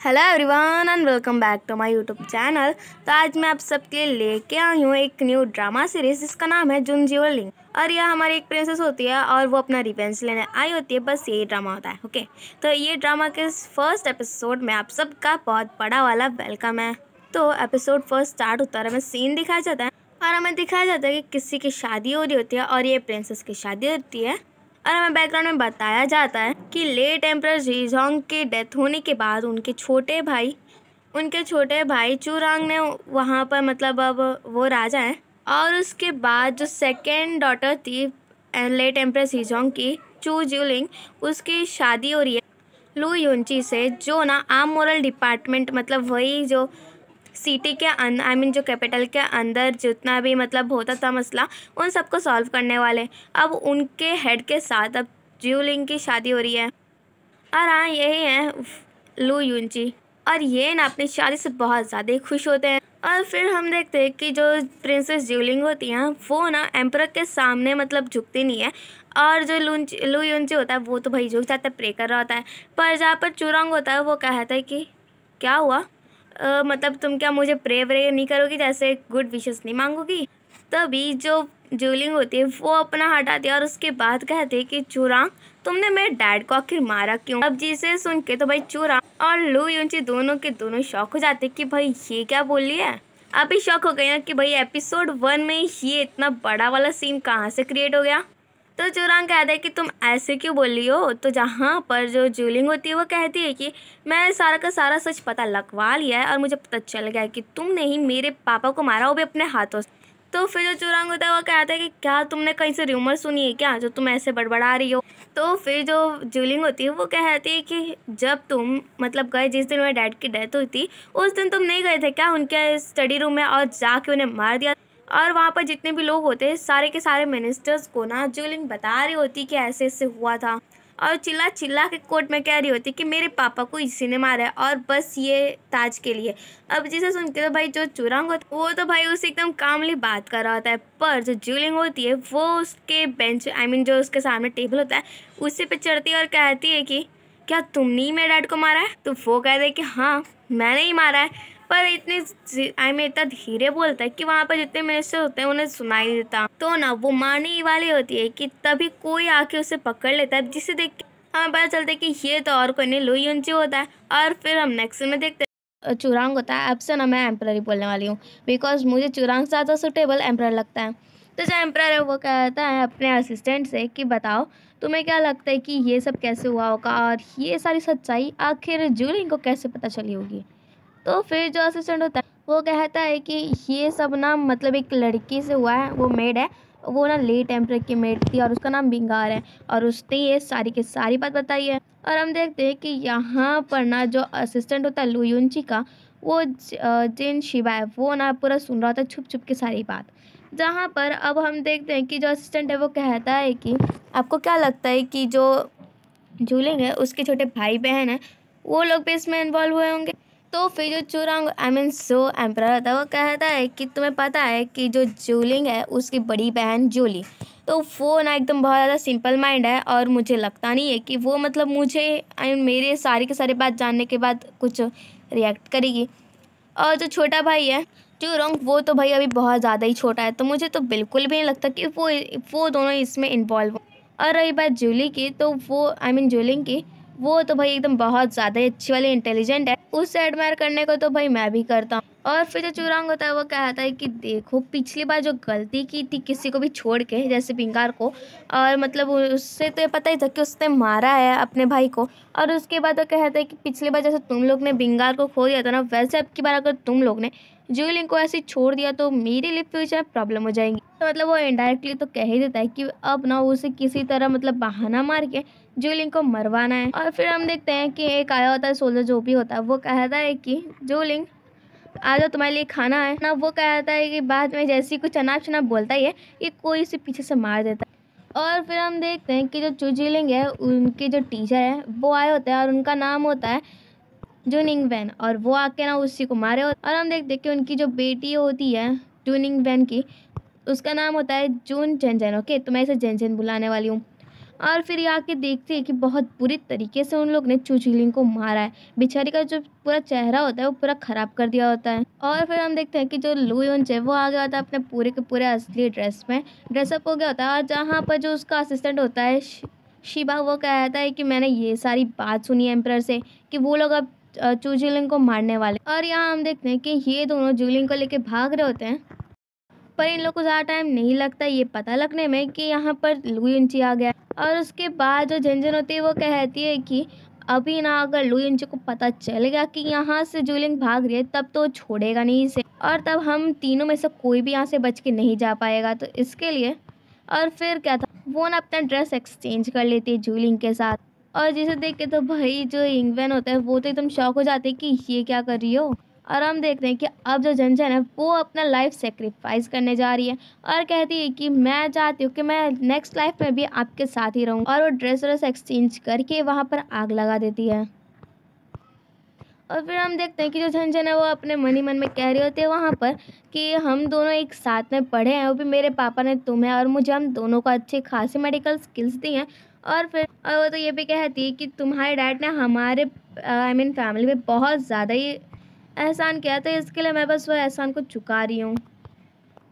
Hello everyone and welcome back to my YouTube channel. तो आज मैं आप सबके लिए लेके आई हूँ एक न्यू ड्रामा सीरीज जिसका नाम है जुनजीओलिंग। और यह हमारी एक प्रिंसेस होती है और वो अपना रिवेंज लेने आई होती है। बस यही ड्रामा होता है। ओके, तो ये ड्रामा के फर्स्ट एपिसोड में आप सबका बहुत बड़ा वाला वेलकम है। तो एपिसोड फर्स्ट स्टार्ट होता है, हमें सीन दिखाया जाता है और हमें दिखाया जाता है कि किसी की शादी हो रही होती है और ये प्रिंसेस की शादी होती है। और हमें बैकग्राउंड में बताया जाता है कि लेट एम्परर जीजोंग की डेथ होने के बाद उनके छोटे भाई चूरांग ने वहाँ पर मतलब अब वो राजा हैं। और उसके बाद जो सेकेंड डॉटर थी लेट एम्परर जीजोंग की, चू ज्यूलिंग, उसकी शादी हो रही है लू युनची से, जो ना आर्म मोरल डिपार्टमेंट मतलब वही जो सिटी के अंदर जो कैपिटल के अंदर जितना भी मतलब होता था मसला, उन सबको सॉल्व करने वाले अब उनके हेड के साथ अब ज्यूलिंग की शादी हो रही है। और हाँ, यही है लू युनची और ये ना अपनी शादी से बहुत ज़्यादा ही खुश होते हैं। और फिर हम देखते हैं कि जो प्रिंसेस ज्यूलिंग होती हैं वो ना एम्परर के सामने मतलब झुकती नहीं है। और जो लू युनची होता है वो तो भाई झुक जाता है, प्रे कर रहा होता है। पर जहाँ पर चूरांग होता है वो कहता है कि क्या हुआ, मतलब तुम क्या मुझे प्रे व्रे नहीं करोगी, जैसे गुड विशेस नहीं मांगोगी। तभी जो ज्यूलिंग होती है वो अपना हटाती है और उसके बाद कहते हैं कि चूरांग, तुमने मेरे डैड को आखिर मारा क्यों। अब जिसे सुन के तो भाई चूरांग और लू युनची दोनों के दोनों शॉक हो जाते कि भाई ये क्या बोल रही है। आप ही शॉक हो गए ना कि भाई एपिसोड 1 में ये इतना बड़ा वाला सीन कहाँ से क्रिएट हो गया। तो चूरांग कहता है कि तुम ऐसे क्यों बोल रही हो। तो जहाँ पर जो ज्यूलिंग होती है वो कहती है कि मैं सारा का सारा सच पता लगवा लिया है और मुझे पता चल गया है कि तुमने ही मेरे पापा को मारा, वो भी अपने हाथों से। तो फिर जो चूरांग होता है वो कहता है कि क्या तुमने कहीं से र्यूमर सुनी है क्या जो तुम ऐसे बड़बड़ा रही हो। तो फिर जो ज्यूलिंग होती है वो कहती है कि जब तुम मतलब गए, जिस दिन मेरे डैड की डेथ हुई थी उस दिन तुम नहीं गए थे क्या उनके स्टडी रूम में और जाके उन्हें मार दिया। और वहाँ पर जितने भी लोग होते हैं सारे के सारे मिनिस्टर्स को ना ज्यूलिंग बता रही होती कि ऐसे ऐसे हुआ था और चिल्ला चिल्ला के कोर्ट में कह रही होती कि मेरे पापा को इसी ने मारा है और बस ये ताज के लिए। अब जिसे सुन के तो भाई जो चूरांग होता है वो तो भाई उससे एकदम कामली बात कर रहा होता है। पर जो ज्यूलिंग होती है वो उसके बेंच जो उसके सामने टेबल होता है उसी पे चढ़ती है और कहती है कि क्या तुमने ही मेरे डैड को मारा है। तो वो कहते हैं कि हाँ मैंने ही मारा है। पर इतनी इतना धीरे बोलता है कि वहाँ पर जितने मिनिस्टर होते हैं उन्हें सुनाई नहीं देता। तो ना वो मारने ही वाली होती है कि तभी कोई आके उसे पकड़ लेता है, जिसे देख के हमें पता चलता है कि ये तो और कोई नहीं लू युनची होता है। और फिर हम नेक्स्ट में देखते हैं चूरांग होता है। अब से ना मैं एम्परर ही बोलने वाली हूँ बिकॉज मुझे चूरांग से ज़्यादा सुटेबल एम्परर लगता है। तो जो एम्परर है वो कहता है अपने असिस्टेंट से कि बताओ तुम्हें क्या लगता है कि ये सब कैसे हुआ होगा और ये सारी सच्चाई आखिर ज्यूलिंग को कैसे पता चली होगी। तो फिर जो असिस्टेंट होता है वो कहता है कि ये सब ना मतलब एक लड़की से हुआ है, वो मेड है, वो ना लेट एम्परर की मेड थी और उसका नाम बिंगार है और उसने ये सारी की सारी बात बताई है। और हम देखते हैं कि यहाँ पर ना जो असिस्टेंट होता है लू युनची का, वो जिन शिवा है वो ना पूरा सुन रहा था छुप छुप के सारी बात। जहाँ पर अब हम देखते हैं कि जो असिस्टेंट है वो कहता है कि आपको क्या लगता है कि जो जूलिंग है उसके छोटे भाई बहन है वो लोग भी इसमें इन्वॉल्व हुए होंगे। तो फिर जो चूरांग जो एम्परर होता है वो कहता है कि तुम्हें पता है कि जो जूलिंग है उसकी बड़ी बहन जूली, तो वो ना एकदम बहुत ज़्यादा सिंपल माइंड है और मुझे लगता नहीं है कि वो मतलब मुझे मेरे सारी के सारी बात जानने के बाद कुछ रिएक्ट करेगी। और जो छोटा भाई है चूरोंग वो तो भाई अभी बहुत ज़्यादा ही छोटा है, तो मुझे तो बिल्कुल भी नहीं लगता कि वो दोनों इसमें इन्वॉल्व हो। और रही बात जूली की, तो वो जूलिंग की, वो तो भाई एकदम बहुत ज़्यादा ही अच्छी वाली इंटेलिजेंट है, उससे एडमायर करने को तो भाई मैं भी करता हूँ। और फिर जो चूरांग होता है वो कहता है कि देखो पिछली बार जो गलती की थी किसी को भी छोड़ के, जैसे बिंगार को, और मतलब उससे तो ये पता ही था कि उसने मारा है अपने भाई को। और उसके बाद वो कहता है कि पिछली बार जैसे तुम लोग ने बिंगार को खो दिया था ना, वैसे अब की बार अगर तुम लोग ने ज्यूलिंग को ऐसे छोड़ दिया तो मेरे लिए फ्यूचर में प्रॉब्लम हो जाएंगी। तो मतलब वो इनडायरेक्टली तो कह ही देता है कि अब ना उसे किसी तरह मतलब बहाना मार के ज्यूलिंग को मरवाना है। और फिर हम देखते हैं कि एक आया होता है सोल्जर जो भी होता है, वो कहता है कि ज्यूलिंग आ जाओ तुम्हारे लिए खाना है ना। वो कहता है कि बाद में जैसी कुछ अनाप शनाप बोलता ही है कि कोई से पीछे से मार देता है। और फिर हम देखते हैं कि जो चूजिलिंग है उनके जो टीचर है वो आए होते हैं और उनका नाम होता है जूनिंग वैन, और वो आके ना उसी को मारे। और हम देखते हैं कि उनकी जो बेटी होती है जूनिंग वैन की, उसका नाम होता है जून जेनजेन। ओके, तो मैं इसे जेनजेन बुलाने वाली हूँ। और फिर ये आके देखते हैं कि बहुत बुरी तरीके से उन लोग ने चू जिलिंग को मारा है। बेचारी का जो पूरा चेहरा होता है वो पूरा खराब कर दिया होता है। और फिर हम देखते हैं कि जो लू यून है वो आ गया होता है अपने पूरे के पूरे असली ड्रेस में, ड्रेसअप हो गया होता है। और जहाँ पर जो उसका असिस्टेंट होता है शिबा, वो कहता है कि मैंने ये सारी बात सुनी है एम्परर से कि वो लोग अब चू जिलिंग को मारने वाले। और यहाँ हम देखते हैं कि ये दोनों जिलिंग को लेके भाग रहे होते हैं, पर इन लोगों को ज़्यादा टाइम नहीं लगता ये पता लगने में कि यहाँ पर लू युनची आ गया। और उसके बाद जो झंझन होती है वो कहती है कि अभी ना अगर लू युनची को पता चल गया कि यहाँ से जुलिंग भाग रही है तब तो छोड़ेगा नहीं इसे, और तब हम तीनों में से कोई भी यहाँ से बच के नहीं जा पाएगा। तो इसके लिए और फिर क्या था, वो ना अपना ड्रेस एक्सचेंज कर लेती है जुलिंग के साथ। और जिसे देख के तो भाई जो इंगवेन होता है वो तो एकदम शॉक हो जाते हैं कि ये क्या कर रही हो। और हम देखते हैं कि अब जो झंझन है वो अपना लाइफ सेक्रीफाइस करने जा रही है और कहती है कि मैं चाहती हूँ कि मैं नेक्स्ट लाइफ में भी आपके साथ ही रहूँ। और वो ड्रेस व्रेस एक्सचेंज करके वहाँ पर आग लगा देती है। और फिर हम देखते हैं कि जो झंझन है वो अपने मन ही मन में कह रही होती है वहाँ पर कि हम दोनों एक साथ में पढ़े हैं, वो भी मेरे पापा ने तुम्हें और मुझे, हम दोनों को अच्छी खासी मेडिकल स्किल्स दी हैं। और फिर वो तो ये भी कहती है कि तुम्हारे डैड ने हमारे फैमिली में बहुत ज़्यादा ही एहसान किया, तो इसके लिए मैं बस वो एहसान को चुका रही हूँ।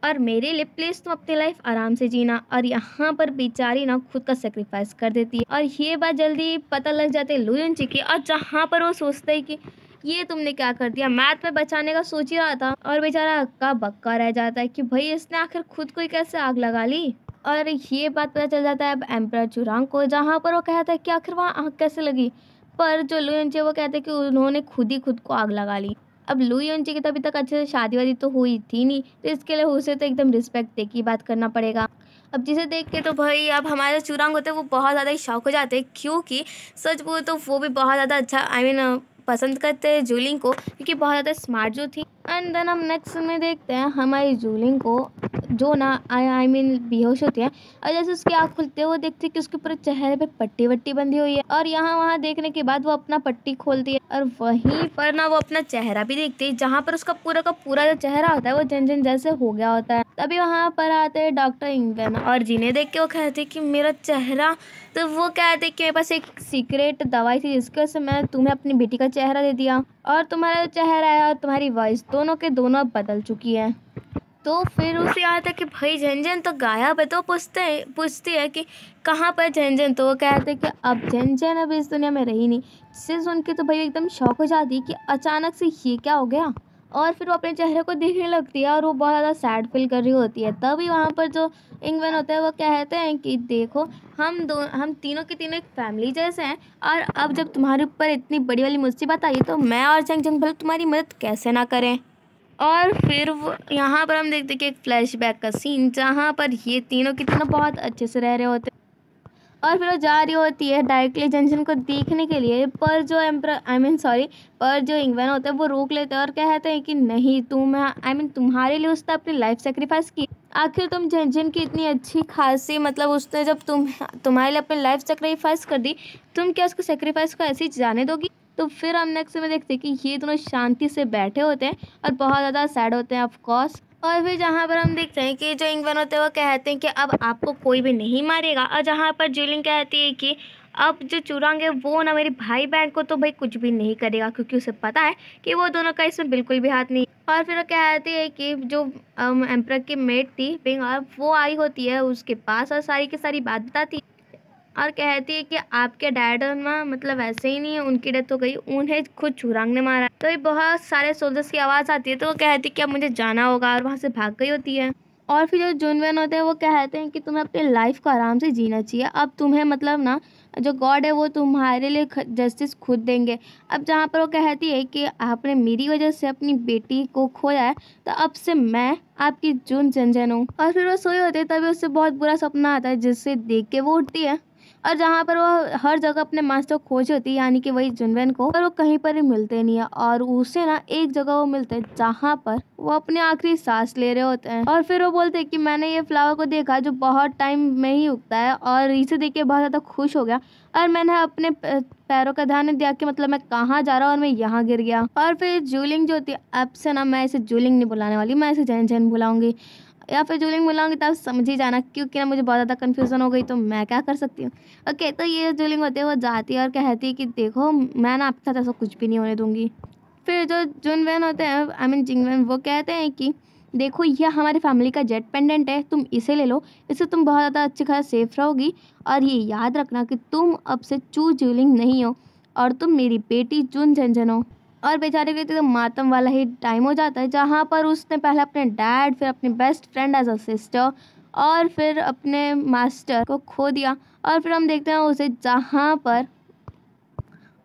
और मेरे लिए प्लीज़ तुम अपनी लाइफ आराम से जीना। और यहाँ पर बेचारी ना खुद का सेक्रीफाइस कर देती है। और ये बात जल्दी पता लग जाती है लू युनची की, और जहाँ पर वो सोचते है कि ये तुमने क्या कर दिया, मैथ में बचाने का सोच ही रहा था, और बेचारा हक्का बक्का रह जाता है कि भाई इसने आखिर खुद को ही कैसे आग लगा ली। और ये बात पता चल जाता है अब एम्परर चुरांग को, जहाँ पर वो कहता है कि आखिर वहाँ आग कैसे लगी। पर जो लू युनची वो कहते हैं कि उन्होंने खुद ही खुद को आग लगा ली। अब लू युनची की तो अभी तक अच्छे से शादी वादी तो हुई थी नहीं, तो इसके लिए उसे तो एकदम रिस्पेक्ट दे की बात करना पड़ेगा। अब जिसे देख के तो भाई अब हमारे चुरांग होते हैं वो बहुत ज़्यादा ही शौक हो जाते हैं, क्योंकि सच बोले तो वो भी बहुत ज़्यादा अच्छा पसंद करते हैं जूलिंग को, क्योंकि बहुत ज़्यादा स्मार्ट जो थी। एंड देन हम नेक्स्ट में देखते हैं हमारी जूलिंग को, जो ना बेहोश होती है। और जैसे उसकी आँख खुलती है वो देखती है कि उसके पूरे चेहरे पे पट्टी वट्टी बंधी हुई है। और यहाँ वहाँ देखने के बाद वो अपना पट्टी खोलती है और वहीं पर ना वो अपना चेहरा भी देखती है, जहाँ पर उसका पूरा का पूरा जो चेहरा होता है वो झंझन जैसे हो गया होता है। तभी वहाँ पर आते हैं डॉक्टर इंगवेन, और जिन्हें देख के वो कहते कि मेरा चेहरा, तो वो कहते कि मेरे पास एक सीक्रेट दवाई थी जिसकी वजह से मैं तुम्हें अपनी बेटी का चेहरा दे दिया, और तुम्हारा चेहरा है और तुम्हारी वॉइस दोनों के दोनों अब बदल चुकी है। तो फिर उसे याद है कि भाई झंझन तो गायब है, तो पूछती है कि कहाँ पर झंझन। तो वो कहते कि अब झंझन अब इस दुनिया में रही नहीं। जिसे सुन के तो भाई एकदम शौक हो जाती है कि अचानक से ये क्या हो गया। और फिर वो अपने चेहरे को देखने लगती है और वो बहुत ज़्यादा सैड फील कर रही होती है। तभी वहाँ पर जो इंगवेन होता है वो कहते हैं कि देखो हम तीनों के तीनों एक फैमिली जैसे हैं, और अब जब तुम्हारे ऊपर इतनी बड़ी वाली मुसीबत आई तो मैं और झंझन भले तुम्हारी मदद कैसे ना करें। और फिर वो यहाँ पर हम देखते कि एक फ्लैशबैक का सीन, जहाँ पर ये तीनों के तीनों बहुत अच्छे से रह रहे होते हैं। और फिर वो जा रही होती है डायरेक्टली झंझन को देखने के लिए, पर जो पर जो इंगवेन होता है वो रोक लेते हैं और कहते हैं कि नहीं, तुम्हारे लिए उसने अपनी लाइफ सेक्रीफाइस की। आखिर तुम झंझन की इतनी अच्छी खासी, उसने जब तुम्हारे लिए अपनी लाइफ सेक्रीफाइस कर दी, तुम क्या उसको सेक्रीफाइस को ऐसे ही जाने दोगी। तो फिर हम नेक्स्ट में देखते हैं कि ये दोनों शांति से बैठे होते हैं और बहुत ज़्यादा सैड होते हैं ऑफ कोर्स। और फिर जहाँ पर हम देखते हैं कि जो इंगवेन होते हैं वो कहते हैं कि अब आपको कोई भी नहीं मारेगा, और जहाँ पर जूलिंग कहती है कि अब जो चुरांग है वो ना मेरे भाई बहन को तो भाई कुछ भी नहीं करेगा, क्योंकि उसे पता है कि वो दोनों का इसमें बिल्कुल भी हाथ नहीं। और फिर वो कहती है कि जो एम्परर की मेट थी बिंग, वो आई होती है उसके पास और सारी की सारी बात बताती है और कहती है कि आपके डैड ऐसे ही नहीं है, उनकी डेथ हो गई, उन्हें खुद चुरांग ने मारा। तो ये बहुत सारे सोल्जर्स की आवाज़ आती है, तो वो कहती है कि अब मुझे जाना होगा, और वहाँ से भाग गई होती है। और फिर जो जुनवेन होते हैं वो कहते हैं कि तुम्हें अपनी लाइफ को आराम से जीना चाहिए, अब तुम्हें जो गॉड है वो तुम्हारे लिए जस्टिस खुद देंगे। अब जहाँ पर वो कहती है कि आपने मेरी वजह से अपनी बेटी को खोया है, तो अब से मैं आपकी जून झंझन हूँ। और फिर वो सोई होती है, तभी उससे बहुत बुरा सपना आता है जिससे देख के वो उठती है, और जहाँ पर वो हर जगह अपने मास्टर को खोज होती है, यानी कि वही जुनवेन को, पर वो कहीं पर ही मिलते नहीं है। और उसे ना एक जगह वो मिलते हैं जहाँ पर वो अपने आखिरी सांस ले रहे होते हैं। और फिर वो बोलते हैं कि मैंने ये फ्लावर को देखा जो बहुत टाइम में ही उगता है, और इसे देख के बहुत ज़्यादा खुश हो गया, और मैंने अपने पैरों का ध्यान नहीं दिया कि मैं कहाँ जा रहा हूँ, और मैं यहाँ गिर गया। और फिर जूलिंग जो होती है, अब से ना मैं इसे जूलिंग नहीं बुलाने वाली, मैं इसे झंझन बुलाऊंगी। या फिर जूलिंग बुलाऊंगी तब समझ ही जाना, क्योंकि ना मुझे बहुत ज़्यादा कन्फ्यूज़न हो गई तो मैं क्या कर सकती हूँ। ओके, तो ये जूलिंग होती है वो जाती है और कहती है कि देखो मैं ना आपके साथ ऐसा कुछ भी नहीं होने दूँगी। फिर जो जुनवेन होते हैं, आई मीन जिंगवेन, वो कहते हैं कि देखो ये हमारी फैमिली का जेट पेंडेंट है, तुम इसे ले लो, इससे तुम बहुत ज़्यादा अच्छी खासा सेफ रहोगी। और ये याद रखना कि तुम अब से चू जूलिंग नहीं हो और तुम मेरी बेटी जुन झंझन हो। और बेचारे के लिए तो मातम वाला ही टाइम हो जाता है, जहाँ पर उसने पहले अपने डैड, फिर अपनी best friend as a sister और फिर अपने मास्टर को खो दिया। और फिर हम देखते हैं उसे जहाँ पर,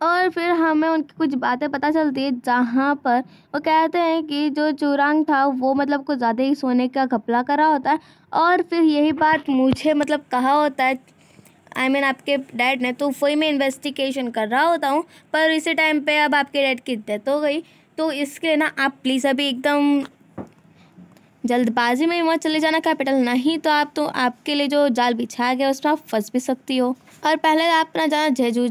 और फिर हमें उनकी कुछ बातें पता चलती है जहाँ पर वो कहते हैं कि जो चूरांग था वो मतलब कुछ ज़्यादा ही सोने का घपला करा होता है। और फिर यही बात मुझे मतलब कहा होता है, आई मीन आपके डैड ने, तो वही मैं इन्वेस्टिगेशन कर रहा होता हूँ। पर इसी टाइम पे अब आपके डैड की डेथ हो गई, तो इसके लिए ना आप प्लीज़ अभी एकदम जल्दबाजी में वहाँ चले जाना कैपिटल, नहीं तो आपके लिए जो जाल बिछाया गया उसमें आप फंस भी सकती हो। और पहले आप ना जाना जेजू,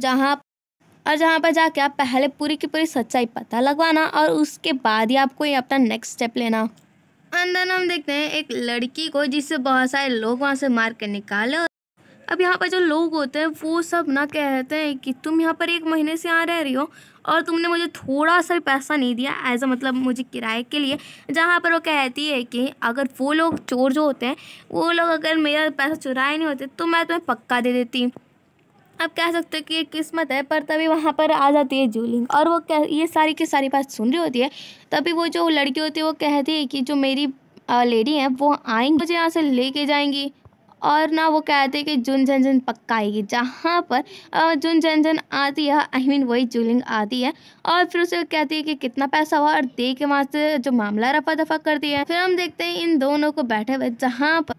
जहाँ पर जाके आप पहले पूरी की पूरी सच्चाई पता लगवाना और उसके बाद ही आपको ये अपना नेक्स्ट स्टेप लेना। अंदर हम देखते हैं एक लड़की को जिससे बहुत सारे लोग वहाँ से मार कर निकाले। अब यहाँ पर जो लोग होते हैं वो सब ना कहते हैं कि तुम यहाँ पर 1 महीने से यहाँ रह रही हो और तुमने मुझे थोड़ा सा भी पैसा नहीं दिया एज अ मतलब मुझे किराए के लिए। जहाँ पर वो कहती है कि अगर वो लोग चोर जो होते हैं वो लोग अगर मेरा पैसा चुराए नहीं होते तो मैं तुम्हें पक्का दे देती। अब कह सकते हैं कि ये किस्मत है। पर तभी वहाँ पर आ जाती है जूलिंग और वो ये सारी की सारी बात सुन रही होती है। तभी वो जो लड़की होती है वो कहती है कि जो मेरी लेडी है वो आएंगी, मुझे यहाँ से लेके जाएंगी। और ना वो कहते हैं कि जुन झंझन पक्का आएगी। जहाँ पर जुन झंझन आती है, आई मीन वही जूलिंग आती है और फिर उसे कहती है कि कितना पैसा हुआ और दे के वहाँ से जो मामला रफा दफा कर दिया है। फिर हम देखते हैं इन दोनों को बैठे हुए, जहाँ पर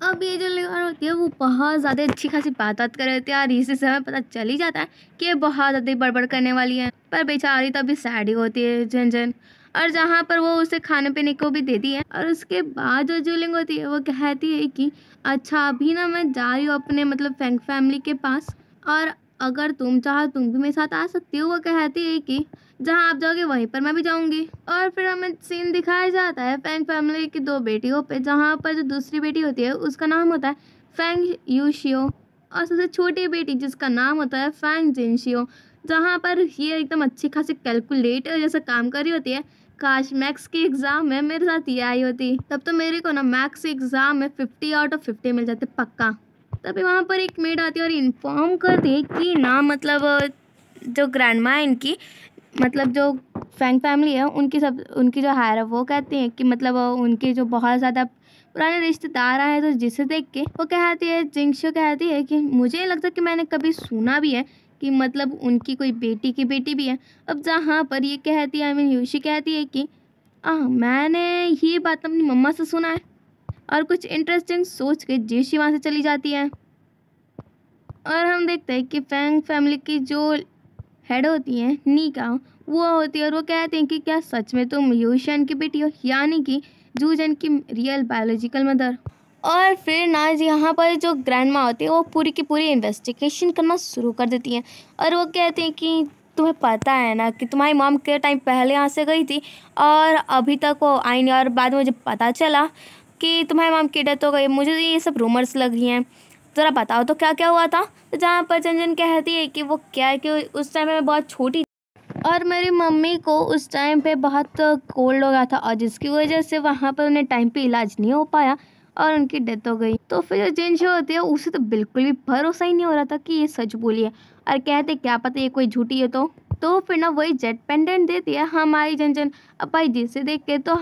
अब ये जो लिवर होती है वो बहुत ज़्यादा अच्छी खासी बात कर रहे होती है और इसी समय पता चल ही जाता है कि ये बहुत ज़्यादा बड़बड़ करने वाली है। पर बेचारी तभी सैड ही होती है झंझन, और जहाँ पर वो उसे खाने पीने को भी देती है। और उसके बाद जो जूलिंग होती है वो कहती है कि अच्छा अभी ना मैं जा रही हूँ अपने मतलब फैंग फैमिली के पास, और अगर तुम चाहो तुम भी मेरे साथ आ सकती हो। वो कहती है कि जहाँ आप जाओगे वहीं पर मैं भी जाऊंगी। और फिर हमें सीन दिखाया जाता है फैंग फैमिली की 2 बेटियों पे, जहाँ पर जो दूसरी बेटी होती है उसका नाम होता है फैंग यूशियो और सबसे छोटी बेटी जिसका नाम होता है फैंग जिनशियो। जहाँ पर ये एकदम अच्छी खासी कैलकुलेटर जैसा काम कर रही होती है। काश मैथ्स की एग्ज़ाम में मेरे साथ ये आई होती, तब तो मेरे को ना मैथ्स एग्ज़ाम में 50 आउट ऑफ 50 मिल जाते पक्का। तभी वहाँ पर एक मेड आती है और इन्फॉर्म करती है कि ना मतलब जो ग्रैंडमा है इनकी, मतलब जो फैंग फैमिली है उनकी जो हायर है वो कहती हैं कि मतलब उनके जो बहुत ज़्यादा पुराने रिश्तेदार आए तो जिसे देख के वो कहती है, जिंगशो कहती है कि मुझे नहीं लगता कि मैंने कभी सुना भी है कि मतलब उनकी कोई बेटी की बेटी भी है। अब जहाँ पर ये कहती है, आई मीन यूशी कहती है कि मैंने ये बात अपनी मम्मा से सुना है। और कुछ इंटरेस्टिंग सोच के जीशी वहाँ से चली जाती है। और हम देखते हैं कि फैंग फैमिली की जो हेड होती हैं नीका, वो होती है और वो कहते हैं कि क्या सच में तुम यूशन की बेटी हो, यानी कि जूजन की रियल बायोलॉजिकल मदर। और फिर ना यहाँ पर जो ग्रैंडमा होती है वो पूरी की पूरी इन्वेस्टिगेशन करना शुरू कर देती हैं और वो कहते हैं कि तुम्हें पता है ना कि तुम्हारी मॉम के टाइम पहले यहाँ से गई थी और अभी तक वो आई नहीं, और बाद में मुझे पता चला कि तुम्हारी मॉम की डेथ हो गई। मुझे ये सब रूमर्स लग रही हैं, ज़रा बताओ तो क्या क्या हुआ था। तो जहाँ पर चंचन कहती है कि वो क्या है कि उस टाइम मैं बहुत छोटी और मेरी मम्मी को उस टाइम पे बहुत कोल्ड हो गया था और जिसकी वजह से वहाँ पर उन्हें टाइम पे इलाज नहीं हो पाया और उनकी डेथ हो गई। तो फिर जो जिनशो होती है उसे तो बिल्कुल भी भरोसा ही नहीं हो रहा था कि ये सच बोली है, और कहते क्या पता ये कोई झूठी है। तो फिर ना वही जेट पेंडेंट देती है हमारी जंजन। अब भाई जिसे देख के तो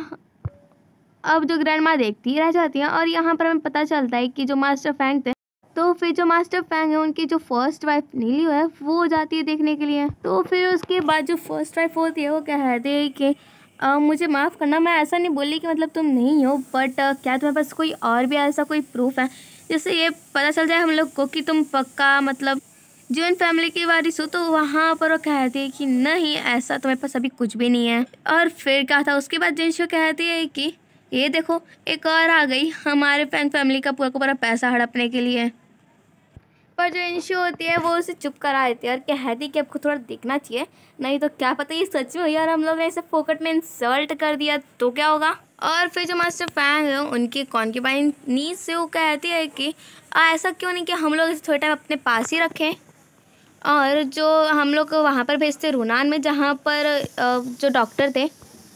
अब जो ग्रैंड माँ देखती रह जाती हैं और यहाँ पर हमें पता चलता है कि जो मास्टर फैंग थे, तो फिर जो मास्टर फैंग है उनकी जो फर्स्ट वाइफ नीली है वो जाती है देखने के लिए। तो फिर उसके बाद जो फर्स्ट वाइफ होती है वो कहती है कि मुझे माफ़ करना, मैं ऐसा नहीं बोली कि मतलब तुम नहीं हो, बट क्या तुम्हारे पास कोई और भी ऐसा कोई प्रूफ है जिससे ये पता चल जाए हम लोग को कि तुम पक्का मतलब जून फैमिली की वारिस हो। तो वहाँ पर वो कहती है कि नहीं, ऐसा तुम्हारे पास अभी कुछ भी नहीं है। और फिर क्या था उसके बाद जिनशो कहती है कि ये देखो एक और आ गई हमारे फैंग फैमिली का पूरा का पूरा पैसा हड़पने के लिए। पर जो इंशु होती है वो उसे चुप करा देती है और कहती है कि आपको थोड़ा देखना चाहिए, नहीं तो क्या पता ये सच में हो यार, हम लोग ने इसे फोकट में इंसल्ट कर दिया तो क्या होगा। और फिर जो मास्टर फैंग है उनकी कॉन्क्यूबाइन नीज से वो कहती है कि ऐसा क्यों नहीं कि हम लोग इसे थोड़ा टाइम अपने पास ही रखें, और जो हम लोग को वहाँ पर भेजते रूनान में जहाँ पर जो डॉक्टर थे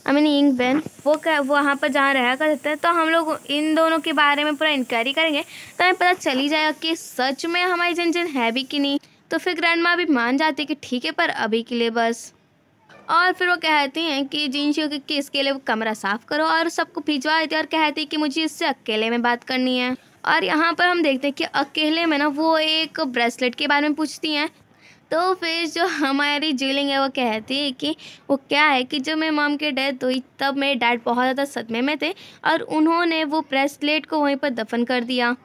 यिंग बेन वो वहाँ पर जहाँ रहा करते हैं, तो हम लोग इन दोनों के बारे में पूरा इंक्वायरी करेंगे तो हमें पता चल ही जाएगा कि सच में हमारी जिन है भी कि नहीं। तो फिर ग्रैंड माँ भी मान जाती है कि ठीक है पर अभी के लिए बस। और फिर वो कहती हैं कि जिनशियो कि इसके लिए वो कमरा साफ़ करो और सबको भिजवा देती है और कहती है कि मुझे इससे अकेले में बात करनी है। और यहाँ पर हम देखते हैं कि अकेले में ना वो एक ब्रेसलेट के बारे में पूछती हैं। तो फिर जो हमारी जूलिंग है वो कहती है कि वो क्या है कि जब मेरी मॉम की डेथ हुई तब मेरे डैड बहुत ज़्यादा सदमे में थे और उन्होंने वो ब्रेसलेट को वहीं पर दफन कर दिया।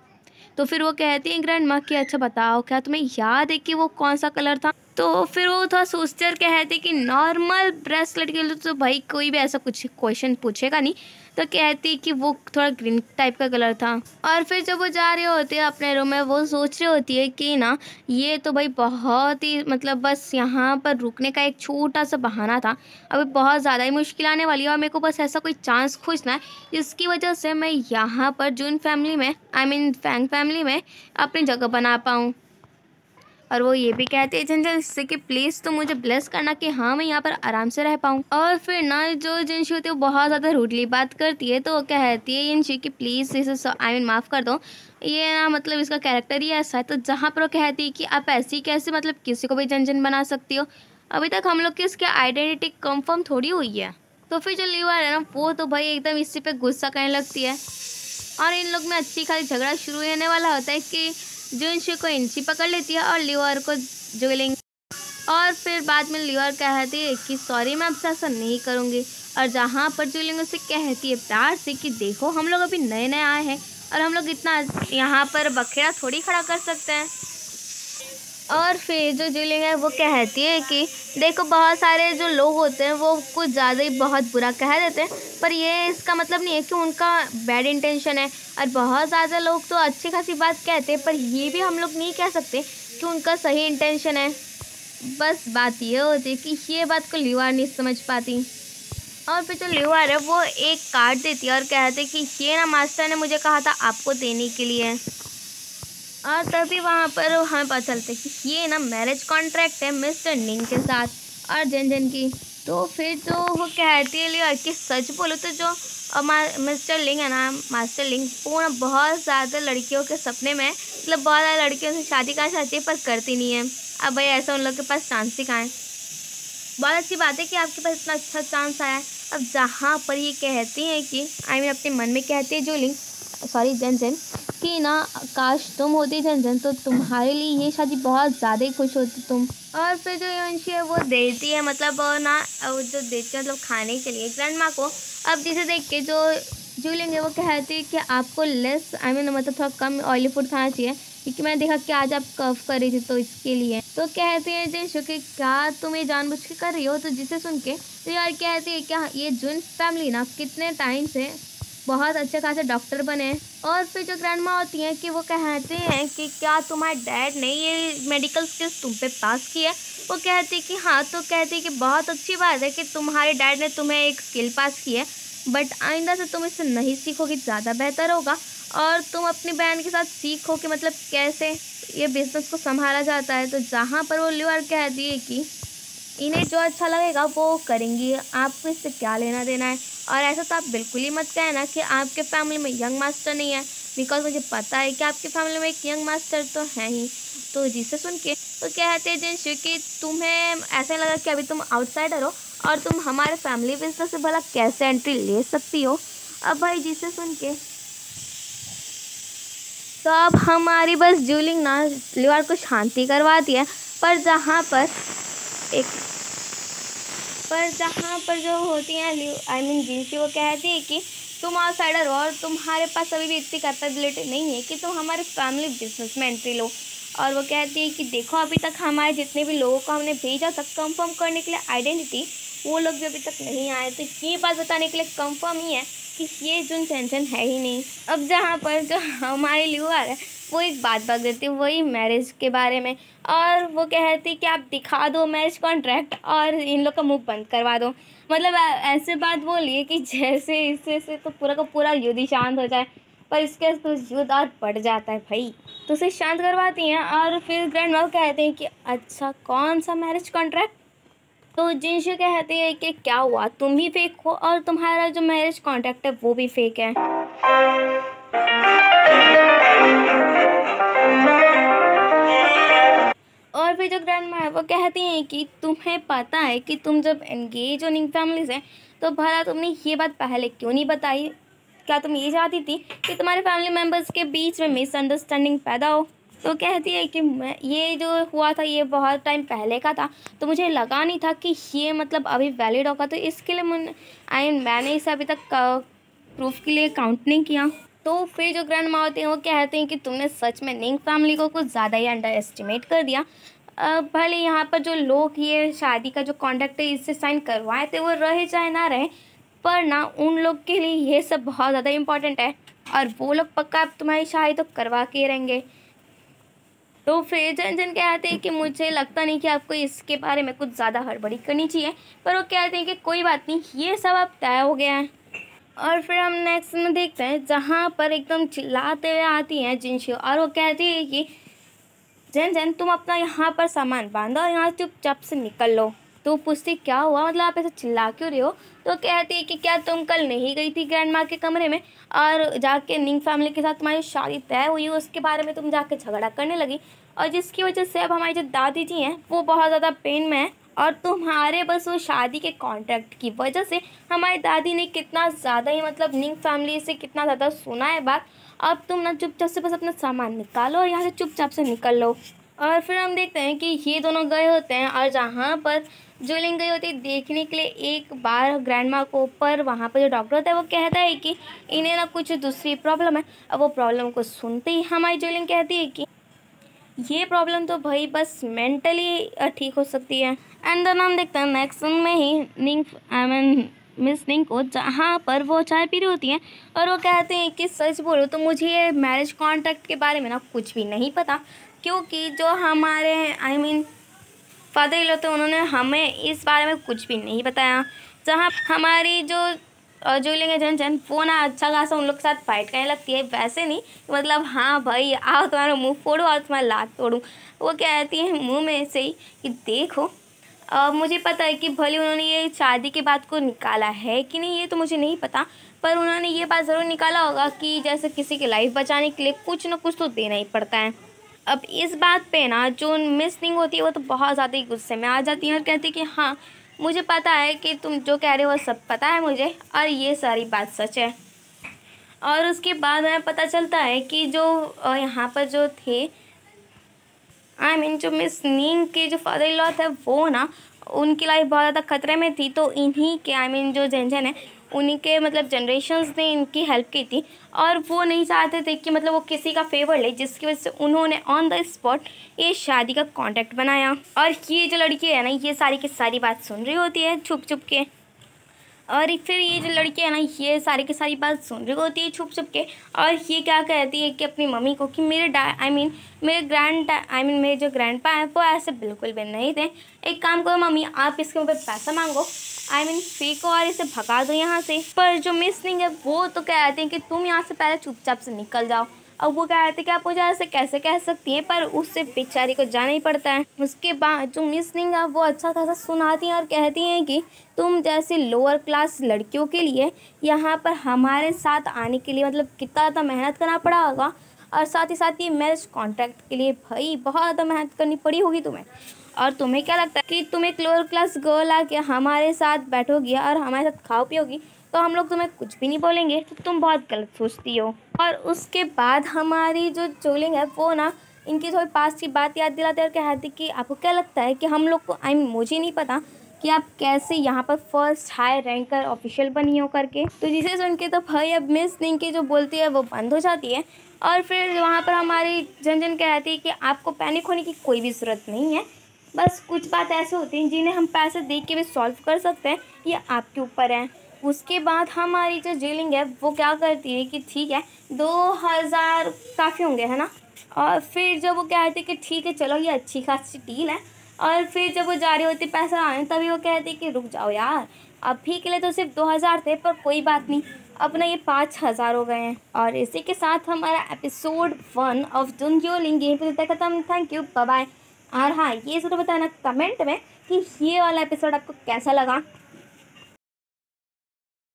तो फिर वो कहती है ग्रैंड माँ कि अच्छा बताओ क्या तुम्हें याद है कि वो कौन सा कलर था। तो फिर वो थोड़ा सोचते और कहती कि नॉर्मल ब्रेसलेट के लिए तो भाई कोई भी ऐसा कुछ क्वेश्चन पूछेगा नहीं, तो कहती कि वो थोड़ा ग्रीन टाइप का कलर था। और फिर जब वो जा रही होती है अपने रूम में वो सोच रही होती है कि ना ये तो भाई बहुत ही मतलब बस यहाँ पर रुकने का एक छोटा सा बहाना था, अभी बहुत ज़्यादा ही मुश्किल आने वाली है और मेरे को बस ऐसा कोई चांस खोजना है जिसकी वजह से मैं यहाँ पर जून फैमिली में फैंग फैमिली में अपनी जगह बना पाऊँ। और वो ये भी कहते हैं जिनजन इससे कि प्लीज़ तो मुझे ब्लेस करना कि हाँ मैं यहाँ पर आराम से रह पाऊँ। और फिर ना जो जिनशी होती है वो बहुत ज़्यादा रूडली बात करती है, तो वो कहती है जिनशी कि प्लीज़ इसे माफ़ कर दो, ये ना मतलब इसका कैरेक्टर ही ऐसा है। तो जहाँ पर वो कहती है कि आप ऐसी कैसे मतलब किसी को भी जन बना सकती हो, अभी तक हम लोग की इसकी आइडेंटिटी कंफर्म थोड़ी हुई है। तो फिर जो लीवर है ना वो तो भाई एकदम इसी पे गुस्सा करने लगती है और इन लोग में अच्छी खासी झगड़ा शुरू होने वाला होता है कि जिनशी को इंची पकड़ लेती है और लीवर को जूलिंग। और फिर बाद में लीवर कहती है कि सॉरी मैं आपसे ऐसा नहीं करूँगी, और जहाँ पर जूलिंग उसे कहती है प्यार से कि देखो हम लोग अभी नए नए आए हैं और हम लोग इतना यहाँ पर बखेड़ा थोड़ी खड़ा कर सकते हैं। और फिर जो जूलिंग है वो कहती है कि देखो बहुत सारे जो लोग होते हैं वो कुछ ज़्यादा ही बहुत बुरा कह देते हैं, पर ये इसका मतलब नहीं है कि उनका बैड इंटेंशन है, और बहुत ज़्यादा लोग तो अच्छी खासी बात कहते हैं पर ये भी हम लोग नहीं कह सकते कि उनका सही इंटेंशन है। बस बात ये होती है कि ये बात को लीवर नहीं समझ पाती। और फिर जो लीवर है वो एक कार्ड देती है और कहते हैं कि ये ना मास्टर ने मुझे कहा था आपको देने के लिए। और तभी वहाँ पर हमें पता चलता है कि ये ना मैरिज कॉन्ट्रैक्ट है मिस्टर निंग के साथ और जन की। तो फिर जो वो कहती है लिया कि सच बोलो तो जो मिस्टर लिंग है ना मास्टर लिंग वो ना बहुत ज़्यादा लड़कियों के सपने में मतलब बहुत ज़्यादा लड़कियों से शादी करना चाहती है पर करती नहीं है। अब भाई ऐसा उन लोग के पास चांस ही कहाँ है। बहुत अच्छी बात है कि आपके पास इतना अच्छा चांस आया है। अब जहाँ पर ये कहती हैं कि अपने मन में कहती है जूलिंग जन कि ना काश तुम होती जन तो तुम्हारे लिए ये शादी बहुत ज़्यादा ही खुश होती तुम। और फिर जो यंशी है वो देती है मतलब ना जो देती है मतलब खाने के लिए ग्रैंड माँ को। अब जिसे देख के जो जूलिंग है वो कहती है कि आपको लेस मतलब थोड़ा कम ऑयली फूड खाना चाहिए क्योंकि मैंने देखा कि आज आप कफ कर रही थी तो इसके लिए। तो कहती है जिनशु कि क्या तुम ये जानबूझ के कर रही हो, तो जिसे सुन के तो यार कहती है क्या ये जून फैमिली ना कितने टाइम से बहुत अच्छे खासे डॉक्टर बने। और फिर जो ग्रैंड माँ होती हैं कि वो कहते हैं कि क्या तुम्हारे डैड ने ये मेडिकल स्किल्स तुम पे पास की है। वो कहती है कि हाँ। तो कहती है कि बहुत अच्छी बात है कि तुम्हारे डैड ने तुम्हें एक स्किल पास की है, बट आइंदा से तुम इससे नहीं सीखोगे ज़्यादा बेहतर होगा और तुम अपनी बहन के साथ सीखो कि मतलब कैसे ये बिज़नेस को संभाला जाता है। तो जहाँ पर वो लीवर कहती है कि इन्हें जो अच्छा लगेगा वो करेंगी, आपको इससे क्या लेना देना है। और ऐसा तो आप बिल्कुल ही मत कहना कि आपके फैमिली में यंग मास्टर नहीं है, बिकॉज मुझे पता है कि आपकी फैमिली में एक यंग मास्टर तो है ही। तो जिसे सुन के तो कहते हैं जिनशु कि तुम्हें ऐसा लगा कि अभी तुम आउटसाइडर हो और तुम हमारे फैमिली बिजनेस से भला कैसे एंट्री ले सकती हो। अब भाई जिसे सुन के तो अब हमारी बस जूलिंग ना लीवर को शांति करवाती है, पर जहाँ पर जो होती हैं जिनशी वो कहती है कि तुम आउटसाइडर हो और तुम्हारे पास अभी भी इतनी कैपेबिलिटी नहीं है कि तुम हमारे फैमिली बिजनेस में एंट्री लो। और वो कहती है कि देखो अभी तक हमारे जितने भी लोगों को हमने भेजा था कंफर्म करने के लिए आइडेंटिटी, वो लोग भी अभी तक नहीं आए। तो ये बात बताने के लिए कंफर्म ही है कि ये जून टेंशन है ही नहीं। अब जहाँ पर जो हमारे लीवर है वो एक बात बक देती है वही मैरिज के बारे में, और वो कहती कि आप दिखा दो मैरिज कॉन्ट्रैक्ट और इन लोग का मुंह बंद करवा दो। मतलब ऐसे बात बोलिए कि जैसे इससे से तो पूरा का पूरा युद्ध ही शांत हो जाए, पर इसके तो युद्ध और बढ़ जाता है भाई। तो उसे शांत करवाती हैं और फिर ग्रैंड माँ कहते हैं कि अच्छा कौन सा मैरिज कॉन्ट्रैक्ट। तो जिनशु कहते हैं कि क्या हुआ, तुम ही फेक हो और तुम्हारा जो मैरिज कॉन्ट्रैक्ट है वो भी फेक है। और फिर जो ग्रैंड माँ है वो कहती हैं कि तुम्हें पता है कि तुम जब एंगेज हो निंग फैमिली से तो भला तुमने ये बात पहले क्यों नहीं बताई? क्या तुम ये चाहती थी कि तुम्हारे फैमिली मेम्बर्स के बीच में मिसअंडरस्टैंडिंग पैदा हो? तो कहती है कि मैं ये जो हुआ था ये बहुत टाइम पहले का था, तो मुझे लगा नहीं था कि ये मतलब अभी वैलिड होगा, तो इसके लिए मैंने इसे अभी तक प्रूफ के लिए काउंट नहीं किया। तो फिर जो ग्रैंड माँ होती हैं वो कहते हैं कि तुमने सच में निंग फैमिली को कुछ ज़्यादा ही अंडर एस्टिमेट कर दिया। भले यहाँ पर जो लोग ये शादी का जो कॉन्ट्रैक्ट है इससे साइन करवाए थे वो रहे चाहे ना रहे, पर ना उन लोग के लिए ये सब बहुत ज़्यादा इम्पोर्टेंट है और वो लोग पक्का अब तुम्हारी शादी तो करवा के रहेंगे। तो फिर जन कहते हैं कि मुझे लगता नहीं कि आपको इसके बारे में कुछ ज़्यादा हड़बड़ी करनी चाहिए, पर वो कहते हैं कि कोई बात नहीं, ये सब अब तय हो गया है। और फिर हम नेक्स्ट में देखते हैं जहाँ पर एकदम चिल्लाते हुए आती हैं जिनशु और वो कहती है कि जन तुम अपना यहाँ पर सामान बांधो और यहाँ चुपचाप से निकल लो। तो पूछती क्या हुआ, मतलब आप ऐसे चिल्ला क्यों रही हो? तो कहती है कि क्या तुम कल नहीं गई थी ग्रैंड माँ के कमरे में और जाके निंग फैमिली के साथ तुम्हारी शादी तय हुई, उसके बारे में तुम जाके झगड़ा करने लगी, और जिसकी वजह से अब हमारी जो दादी जी हैं वो बहुत ज़्यादा पेन में है, और तुम्हारे बस वो शादी के कॉन्ट्रैक्ट की वजह से हमारी दादी ने कितना ज़्यादा ही मतलब निंग फैमिली से कितना ज़्यादा सुना है बात। अब तुम ना चुपचाप से बस अपना सामान निकालो और यहाँ से चुपचाप से निकल लो। और फिर हम देखते हैं कि ये दोनों गए होते हैं और जहाँ पर ज्वेलिंग गई होती है देखने के लिए एक बार ग्रैंड माँ को, पर वहाँ पर जो डॉक्टर होता है वो कहता है कि इन्हें ना कुछ दूसरी प्रॉब्लम है। अब वो प्रॉब्लम को सुनते ही हमारी ज्वेलिंग कहती है कि ये प्रॉब्लम तो भाई बस मेंटली ठीक हो सकती है। एंड देन हम देखते हैं नेक्स्ट में ही मिस निंग को जहाँ पर वो चाय पी रही होती हैं और वो कहते हैं कि सच बोलो तो मुझे ये मैरिज कॉन्ट्रैक्ट के बारे में ना कुछ भी नहीं पता, क्योंकि जो हमारे फादर इन लोग थे उन्होंने हमें इस बारे में कुछ भी नहीं बताया। जहाँ हमारी जो ज्वेलिंग है जन वो ना अच्छा खासा उन लोग के साथ फाइट करने लगती है, वैसे नहीं मतलब हाँ भाई आओ तुम्हारा मुंह फोड़ो और तुम्हारा लात तोड़ूँ। वो कहती है मुंह में से ही कि देखो मुझे पता है कि भले उन्होंने ये शादी की बात को निकाला है कि नहीं ये तो मुझे नहीं पता, पर उन्होंने ये बात ज़रूर निकाला होगा कि जैसे किसी की लाइफ बचाने के लिए कुछ ना कुछ तो देना ही पड़ता है। अब इस बात पे ना जो मिस निंग होती है वो तो बहुत ज़्यादा ही गुस्से में आ जाती है और कहती है कि हाँ मुझे पता है कि तुम जो कह रहे हो वो सब पता है मुझे, और ये सारी बात सच है। और उसके बाद हमें पता चलता है कि जो यहाँ पर जो थे जो मिस निंग के जो फादर इन लॉ थे वो ना उनकी लाइफ बहुत ज़्यादा खतरे में थी, तो इन्हीं के जो जन है उन्हीं के मतलब जनरेशन्स ने इनकी हेल्प की थी, और वो नहीं चाहते थे कि मतलब वो किसी का फेवर ले, जिसकी वजह से उन्होंने ऑन द स्पॉट ये शादी का कॉन्ट्रैक्ट बनाया। और ये जो लड़की है ना ये सारी की सारी बात सुन रही होती है छुप छुप के, और फिर ये जो लड़की है ना ये सारी की सारी बात सुन रही होती है छुप छुप के, और ये क्या कहती है कि अपनी मम्मी को कि मेरे मेरे जो ग्रैंड पा हैं वो ऐसे बिल्कुल भी नहीं थे। एक काम करो मम्मी आप इसके ऊपर पैसा मांगो, फेंको और इसे भगा दो यहाँ से। पर जो मिस निंग है वो तो कहते हैं कि तुम यहाँ से पहले चुपचाप से निकल जाओ। अब वो कहते हैं कि आप मुझे ऐसे कैसे कह सकती हैं, पर उससे बेचारी को जाना ही पड़ता है। उसके बाद जो मिस निंग है वो अच्छा खासा सुनाती हैं और कहती हैं कि तुम जैसे लोअर क्लास लड़कियों के लिए यहाँ पर हमारे साथ आने के लिए मतलब कितना ज़्यादा मेहनत करना पड़ा होगा, और साथ ही साथ ये मैरिज कॉन्ट्रैक्ट के लिए भाई बहुत ज़्यादा मेहनत करनी पड़ी होगी तुम्हें। और तुम्हें क्या लगता है कि तुम एक लोअर क्लास गर्ल आके हमारे साथ बैठोगी और हमारे साथ खाओ पियोगी तो हम लोग तुम्हें कुछ भी नहीं बोलेंगे? तो तुम बहुत गलत सोचती हो। और उसके बाद हमारी जो ज्वेलिंग है वो ना इनकी थोड़ी पास की बात याद दिलाते और कहती कि आपको क्या लगता है कि हम लोग को मुझे नहीं पता कि आप कैसे यहाँ पर फर्स्ट हाई रैंकर ऑफिशियल बनी हो करके। तो जिसे सुन के तो भाई अब मिस निंग की जो बोलती है वो बंद हो जाती है, और फिर वहाँ पर हमारी जन कहती है कि आपको पैनिक होने की कोई भी ज़रूरत नहीं है, बस कुछ बात ऐसे होती हैं जिन्हें हम पैसे दे के भी सॉल्व कर सकते हैं, ये आपके ऊपर है। उसके बाद हमारी जो ज्वेलिंग है वो क्या करती है कि ठीक है 2000 काफ़ी होंगे है ना, और फिर जब वो कहते कि ठीक है चलो ये अच्छी खासी डील है, और फिर जब वो जा रही होती पैसा आने तभी वो कहती कि रुक जाओ यार, अभी के लिए तो सिर्फ 2000 थे, पर कोई बात नहीं, अब ना ये 5000 हो गए हैं। और इसी के साथ हमारा एपिसोड 1 ऑफ दुनजुलिंग यहीं पर खत्म। Thank you, bye bye. और हाँ, ये ज़रूर बताना कमेंट में कि ये वाला एपिसोड आपको कैसा लगा।